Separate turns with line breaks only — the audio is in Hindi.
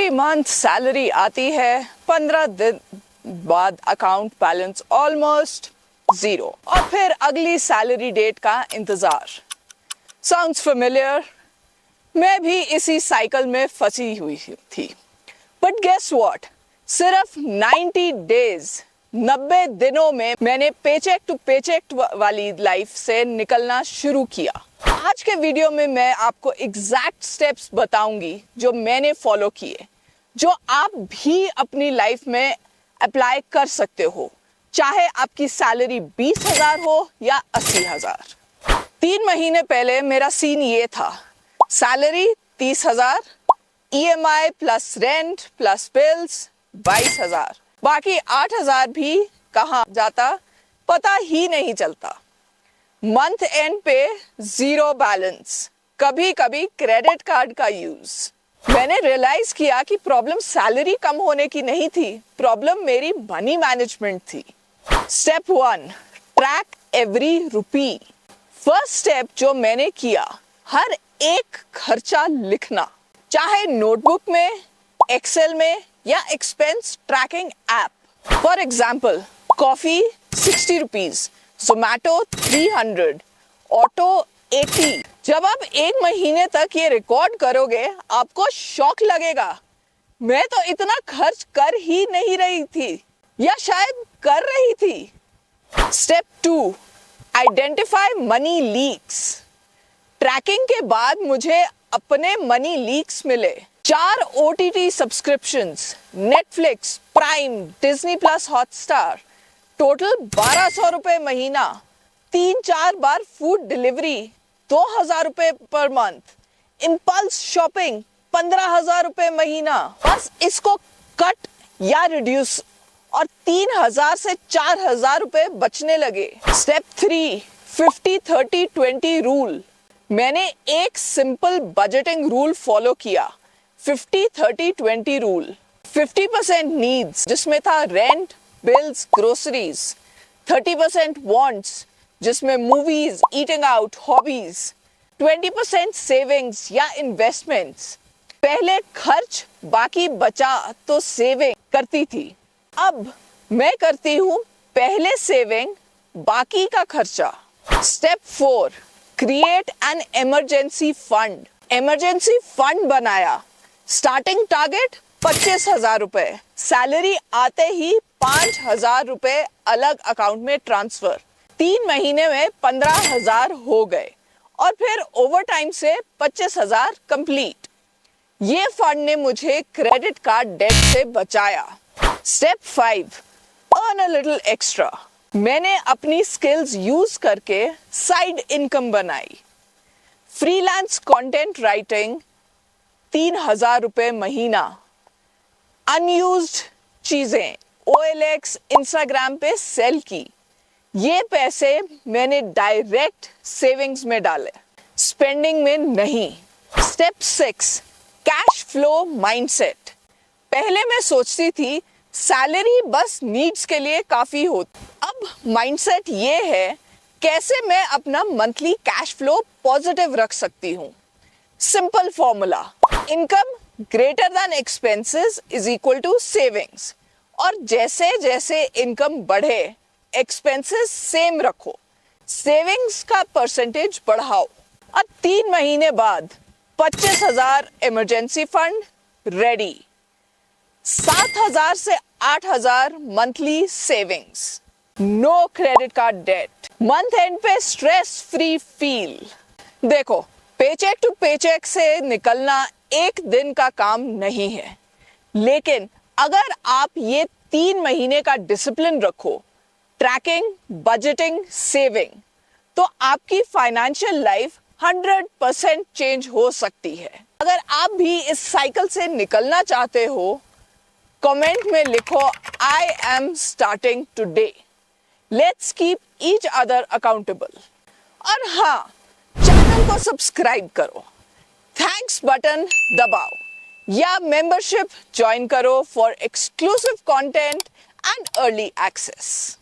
एवरी मंथ सैलरी आती है, 15 दिन बाद अकाउंट बैलेंस ऑलमोस्ट जीरो, और फिर अगली सैलरी डेट का इंतजार। Sounds familiar? मैं भी इसी साइकिल में फंसी हुई थी। बट गेस व्हाट, सिर्फ 90 डेज 90 दिनों में मैंने पेचेक टू पेचेक वाली लाइफ से निकलना शुरू किया। आज के वीडियो में मैं आपको एग्जैक्ट स्टेप्स बताऊंगी जो मैंने फॉलो किए, जो आप भी अपनी लाइफ में अप्लाई कर सकते हो, चाहे आपकी सैलरी 20,000 हो या 80,000। 3 महीने पहले मेरा सीन ये था, salary 30,000, EMI plus rent plus bills 22,000, बाकी 8,000 भी कहाँ जाता पता ही नहीं चलता। मंथ एंड पे जीरो बैलेंस, कभी कभी क्रेडिट कार्ड का यूज। मैंने रियलाइज किया कि प्रॉब्लम सैलरी कम होने की नहीं थी, प्रॉब्लम मेरी मनी मैनेजमेंट थी। Step 1, track every rupee. First step जो मैंने किया, हर एक खर्चा लिखना, चाहे नोटबुक में, एक्सेल में या expense tracking app. For example, coffee 60 rupees, Zomato 300, auto 80। जब आप एक महीने तक ये रिकॉर्ड करोगे, आपको शॉक लगेगा, मैं तो इतना खर्च कर ही नहीं रही थी, या शायद कर रही थी। Step 2, identify money leaks. Tracking के बाद मुझे अपने मनी लीक्स मिले। 4 OTT subscriptions, Netflix, Prime, Disney plus, Hotstar, total 1200 रुपए महीना। 3-4 बार फूड डिलीवरी, 2,000 रुपए पर मंथ। इम्पल्स शॉपिंग 15,000 रुपए महीना। बस इसको कट या रिड्यूस और 3,000 से 4,000 रुपए बचने लगे। Step 3, 50-30-20 rule. मैंने एक सिंपल बजटिंग रूल फॉलो किया, 50-30-20 रूल। 50% नीड्स, जिसमें था रेंट, बिल्स, ग्रोसरीज। 30% वांट्स, जिसमें movies, eating out, hobbies. 20% savings या इन्वेस्टमेंट्स। पहले खर्च बाकी बचा तो सेविंग करती थी, अब मैं करती हूँ पहले सेविंग बाकी का खर्चा। Step 4, create an emergency fund. Emergency fund बनाया, स्टार्टिंग टारगेट 25,000 रुपए, सैलरी आते ही 5,000 रुपए अलग अकाउंट में ट्रांसफर। 3 महीने में 15,000 हो गए, और फिर ओवर टाइम से 25,000 कंप्लीट। ये फंड ने मुझे क्रेडिट कार्ड डेट से बचाया। Step 5, earn a little extra. मैंने अपनी स्किल्स यूज करके साइड इनकम बनाई। फ्रीलांस कंटेंट राइटिंग 3,000 रुपए महीना। अनयूज्ड चीजें OLX, इंस्टाग्राम पे सेल की। ये पैसे मैंने डायरेक्ट सेविंग्स में डाले, स्पेंडिंग में नहीं। Step 6, cash flow mindset. पहले मैं सोचती थी सैलरी बस नीड्स के लिए काफी होती, अब माइंडसेट ये है कैसे मैं अपना मंथली कैश फ्लो पॉजिटिव रख सकती हूँ। Simple formula, income greater than expenses is equal to savings, और जैसे जैसे इनकम बढ़े एक्सपेंसेस सेम रखो, सेविंग्स का परसेंटेज बढ़ाओ। अब 3 महीने बाद 25,000 इमरजेंसी फंड रेडी, 7,000 से 8,000 monthly savings, no credit card debt, month end पे स्ट्रेस फ्री फील। देखो, पेचेक टू पेचेक से निकलना एक दिन का काम नहीं है, लेकिन अगर आप ये 3 महीने का डिसिप्लिन रखो, ट्रैकिंग, बजटिंग, सेविंग, तो आपकी फाइनेंशियल लाइफ 100% चेंज हो सकती है। अगर आप भी इस साइकिल से निकलना चाहते हो, कमेंट में लिखो, I am starting today. Let's keep each other accountable. और हाँ, चैनल को सब्सक्राइब करो, थैंक्स बटन दबाओ, या मेंबरशिप ज्वाइन करो for exclusive content and early access.